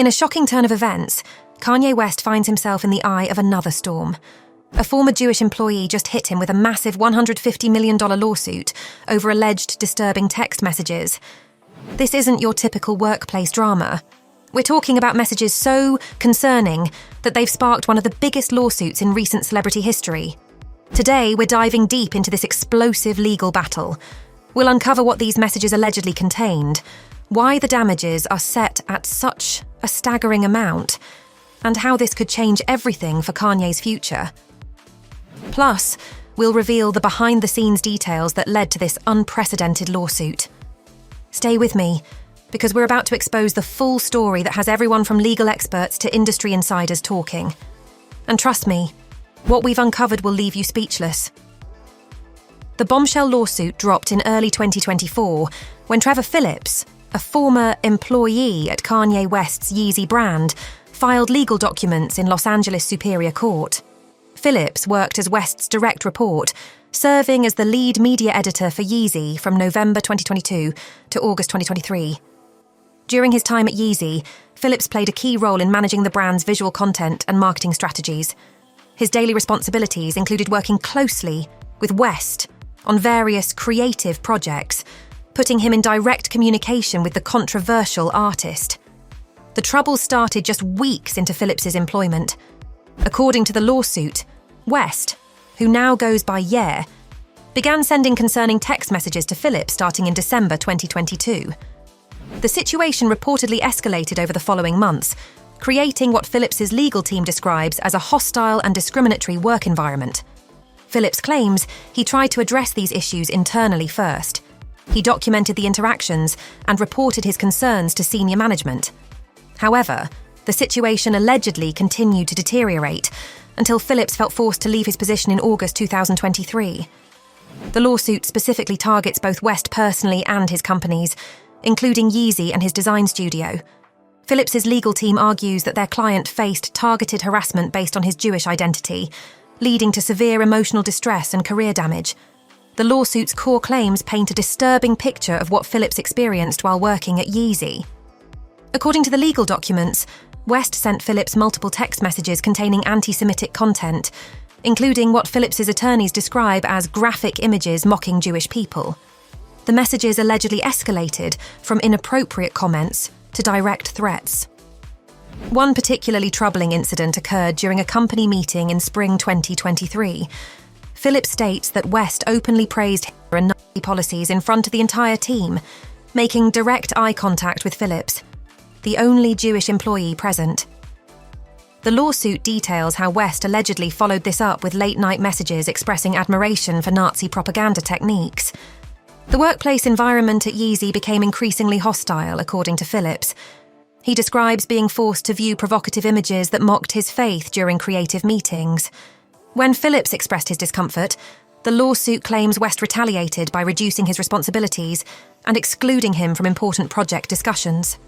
In a shocking turn of events, Kanye West finds himself in the eye of another storm. A former Jewish employee just hit him with a massive $150 million lawsuit over alleged disturbing text messages. This isn't your typical workplace drama. We're talking about messages so concerning that they've sparked one of the biggest lawsuits in recent celebrity history. Today, we're diving deep into this explosive legal battle. We'll uncover what these messages allegedly contained, why the damages are set at such a staggering amount, and how this could change everything for Kanye's future. Plus, we'll reveal the behind-the-scenes details that led to this unprecedented lawsuit. Stay with me, because we're about to expose the full story that has everyone from legal experts to industry insiders talking. And trust me, what we've uncovered will leave you speechless. The bombshell lawsuit dropped in early 2024 when Trevor Phillips, a former employee at Kanye West's Yeezy brand, filed legal documents in Los Angeles Superior Court. Phillips worked as West's direct report, serving as the lead media editor for Yeezy from November 2022 to August 2023. During his time at Yeezy, Phillips played a key role in managing the brand's visual content and marketing strategies. His daily responsibilities included working closely with West on various creative projects, putting him in direct communication with the controversial artist. The trouble started just weeks into Phillips's employment. According to the lawsuit, West, who now goes by Ye, began sending concerning text messages to Phillips starting in December 2022. The situation reportedly escalated over the following months, creating what Phillips's legal team describes as a hostile and discriminatory work environment. Phillips claims he tried to address these issues internally first. He documented the interactions and reported his concerns to senior management. However, the situation allegedly continued to deteriorate until Phillips felt forced to leave his position in August 2023. The lawsuit specifically targets both West personally and his companies, including Yeezy and his design studio. Phillips's legal team argues that their client faced targeted harassment based on his Jewish identity, leading to severe emotional distress and career damage. The lawsuit's core claims paint a disturbing picture of what Phillips experienced while working at Yeezy. According to the legal documents, West sent Phillips multiple text messages containing anti-Semitic content, including what Phillips's attorneys describe as graphic images mocking Jewish people. The messages allegedly escalated from inappropriate comments to direct threats. One particularly troubling incident occurred during a company meeting in spring 2023. Phillips states that West openly praised Hitler and Nazi policies in front of the entire team, making direct eye contact with Phillips, the only Jewish employee present. The lawsuit details how West allegedly followed this up with late-night messages expressing admiration for Nazi propaganda techniques. The workplace environment at Yeezy became increasingly hostile, according to Phillips. He describes being forced to view provocative images that mocked his faith during creative meetings. When Phillips expressed his discomfort, the lawsuit claims West retaliated by reducing his responsibilities and excluding him from important project discussions.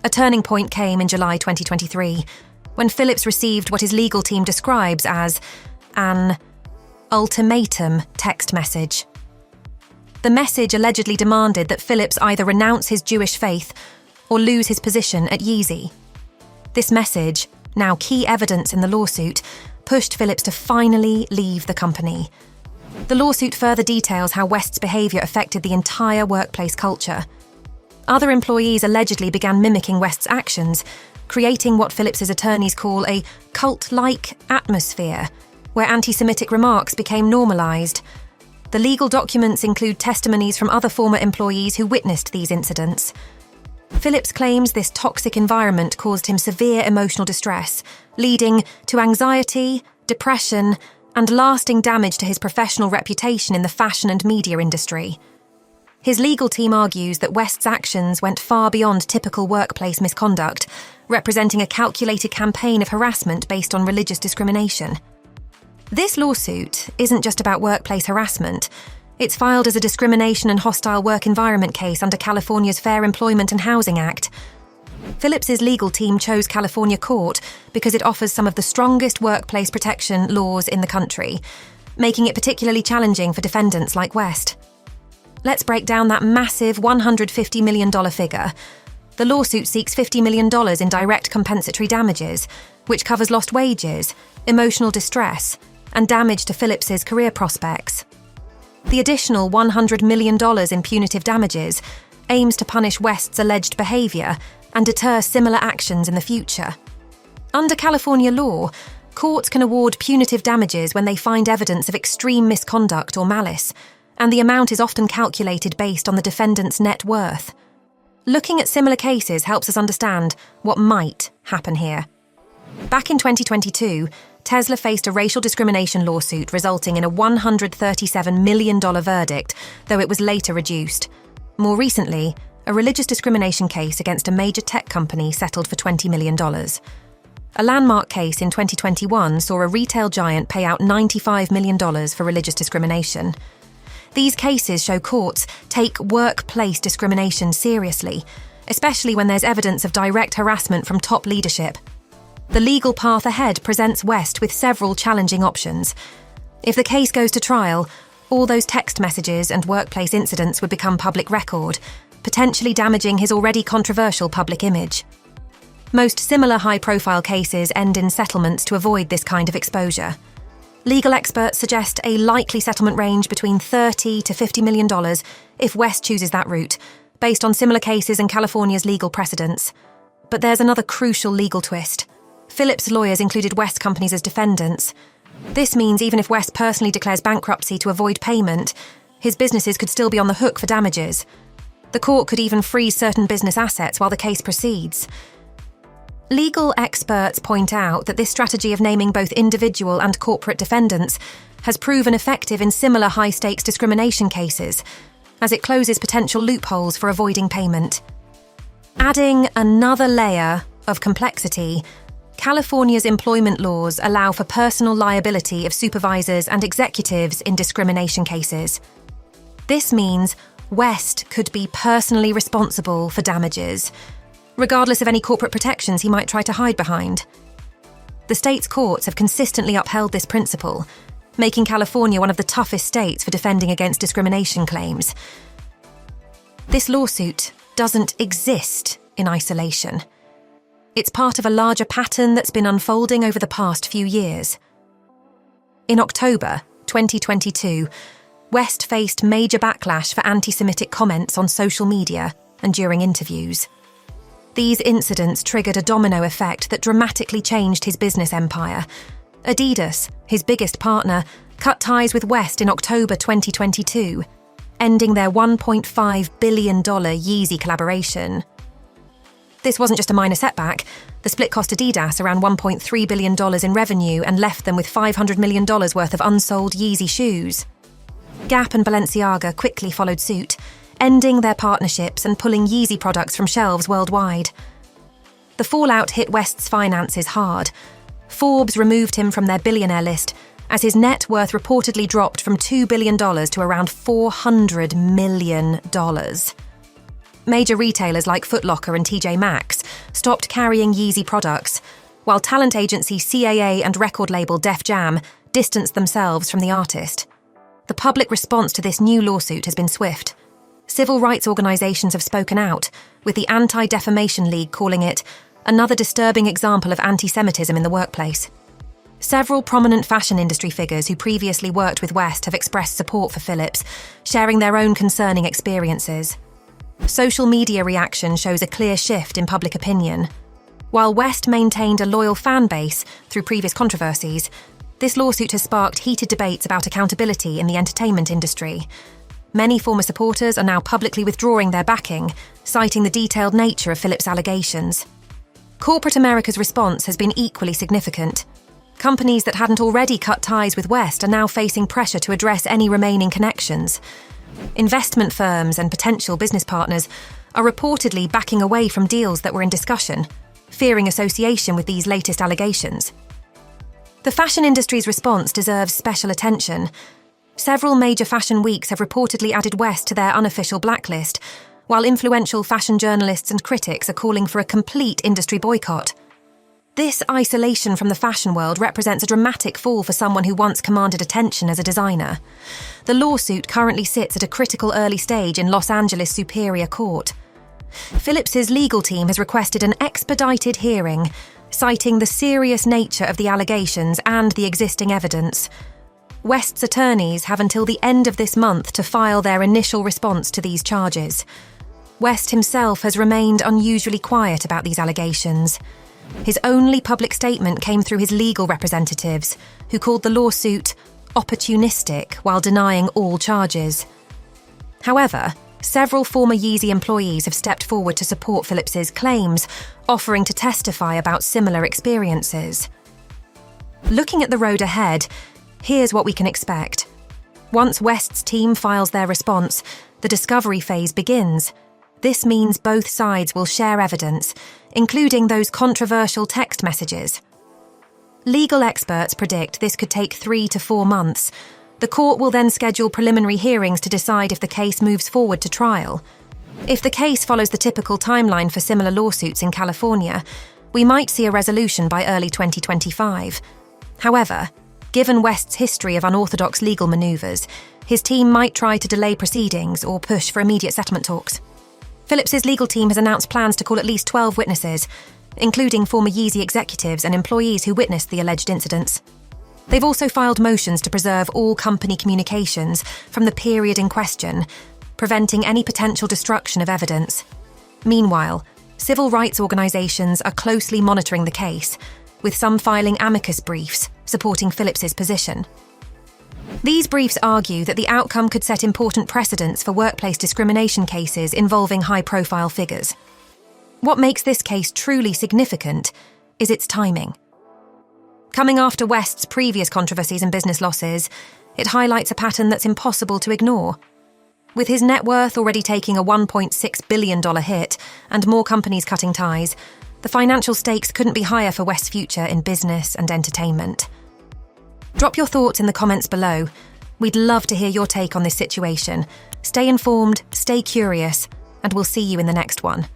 A turning point came in July 2023, when Phillips received what his legal team describes as an ultimatum text message. The message allegedly demanded that Phillips either renounce his Jewish faith or lose his position at Yeezy. This message, now key evidence in the lawsuit, pushed Phillips to finally leave the company. The lawsuit further details how West's behaviour affected the entire workplace culture. Other employees allegedly began mimicking West's actions, creating what Phillips's attorneys call a cult-like atmosphere, where anti-Semitic remarks became normalised. The legal documents include testimonies from other former employees who witnessed these incidents. Phillips claims this toxic environment caused him severe emotional distress, leading to anxiety, depression, and lasting damage to his professional reputation in the fashion and media industry. His legal team argues that West's actions went far beyond typical workplace misconduct, representing a calculated campaign of harassment based on religious discrimination. This lawsuit isn't just about workplace harassment. It's filed as a discrimination and hostile work environment case under California's Fair Employment and Housing Act. Phillips's legal team chose California court because it offers some of the strongest workplace protection laws in the country, making it particularly challenging for defendants like West. Let's break down that massive $150 million figure. The lawsuit seeks $50 million in direct compensatory damages, which covers lost wages, emotional distress, and damage to Phillips's career prospects. The additional $100 million in punitive damages aims to punish West's alleged behaviour and deter similar actions in the future. Under California law, courts can award punitive damages when they find evidence of extreme misconduct or malice, and the amount is often calculated based on the defendant's net worth. Looking at similar cases helps us understand what might happen here. Back in 2022, Tesla faced a racial discrimination lawsuit resulting in a $137 million verdict, though it was later reduced. More recently, a religious discrimination case against a major tech company settled for $20 million. A landmark case in 2021 saw a retail giant pay out $95 million for religious discrimination. These cases show courts take workplace discrimination seriously, especially when there's evidence of direct harassment from top leadership. The legal path ahead presents West with several challenging options. If the case goes to trial, all those text messages and workplace incidents would become public record, potentially damaging his already controversial public image. Most similar high-profile cases end in settlements to avoid this kind of exposure. Legal experts suggest a likely settlement range between $30 to $50 million if West chooses that route, based on similar cases and California's legal precedents. But there's another crucial legal twist. Phillips' lawyers included West companies as defendants. This means even if West personally declares bankruptcy to avoid payment, his businesses could still be on the hook for damages. The court could even freeze certain business assets while the case proceeds. Legal experts point out that this strategy of naming both individual and corporate defendants has proven effective in similar high-stakes discrimination cases, as it closes potential loopholes for avoiding payment. Adding another layer of complexity, California's employment laws allow for personal liability of supervisors and executives in discrimination cases. This means West could be personally responsible for damages, regardless of any corporate protections he might try to hide behind. The state's courts have consistently upheld this principle, making California one of the toughest states for defending against discrimination claims. This lawsuit doesn't exist in isolation. It's part of a larger pattern that's been unfolding over the past few years. In October 2022, West faced major backlash for anti-Semitic comments on social media and during interviews. These incidents triggered a domino effect that dramatically changed his business empire. Adidas, his biggest partner, cut ties with West in October 2022, ending their $1.5 billion Yeezy collaboration. This wasn't just a minor setback. The split cost Adidas around $1.3 billion in revenue and left them with $500 million worth of unsold Yeezy shoes. Gap and Balenciaga quickly followed suit, ending their partnerships and pulling Yeezy products from shelves worldwide. The fallout hit West's finances hard. Forbes removed him from their billionaire list, as his net worth reportedly dropped from $2 billion to around $400 million. Major retailers like Foot Locker and TJ Maxx stopped carrying Yeezy products, while talent agency CAA and record label Def Jam distanced themselves from the artist. The public response to this new lawsuit has been swift. Civil rights organizations have spoken out, with the Anti-Defamation League calling it another disturbing example of anti-Semitism in the workplace. Several prominent fashion industry figures who previously worked with West have expressed support for Phillips, sharing their own concerning experiences. Social media reaction shows a clear shift in public opinion. While West maintained a loyal fan base through previous controversies, this lawsuit has sparked heated debates about accountability in the entertainment industry. Many former supporters are now publicly withdrawing their backing, citing the detailed nature of Phillips' allegations. Corporate America's response has been equally significant. Companies that hadn't already cut ties with West are now facing pressure to address any remaining connections. Investment firms and potential business partners are reportedly backing away from deals that were in discussion, fearing association with these latest allegations. The fashion industry's response deserves special attention. Several major fashion weeks have reportedly added West to their unofficial blacklist, while influential fashion journalists and critics are calling for a complete industry boycott. This isolation from the fashion world represents a dramatic fall for someone who once commanded attention as a designer. The lawsuit currently sits at a critical early stage in Los Angeles Superior Court. Phillips's legal team has requested an expedited hearing, citing the serious nature of the allegations and the existing evidence. West's attorneys have until the end of this month to file their initial response to these charges. West himself has remained unusually quiet about these allegations. His only public statement came through his legal representatives, who called the lawsuit opportunistic while denying all charges. However, several former Yeezy employees have stepped forward to support Phillips's claims, offering to testify about similar experiences. Looking at the road ahead, here's what we can expect. Once West's team files their response, the discovery phase begins. This means both sides will share evidence, including those controversial text messages. Legal experts predict this could take 3 to 4 months. The court will then schedule preliminary hearings to decide if the case moves forward to trial. If the case follows the typical timeline for similar lawsuits in California, we might see a resolution by early 2025. However, given West's history of unorthodox legal maneuvers, his team might try to delay proceedings or push for immediate settlement talks. Phillips's legal team has announced plans to call at least 12 witnesses, including former Yeezy executives and employees who witnessed the alleged incidents. They've also filed motions to preserve all company communications from the period in question, preventing any potential destruction of evidence. Meanwhile, civil rights organisations are closely monitoring the case, with some filing amicus briefs supporting Phillips's position. These briefs argue that the outcome could set important precedents for workplace discrimination cases involving high-profile figures. What makes this case truly significant is its timing. Coming after West's previous controversies and business losses, it highlights a pattern that's impossible to ignore. With his net worth already taking a $1.6 billion hit and more companies cutting ties, the financial stakes couldn't be higher for West's future in business and entertainment. Drop your thoughts in the comments below. We'd love to hear your take on this situation. Stay informed, stay curious, and we'll see you in the next one.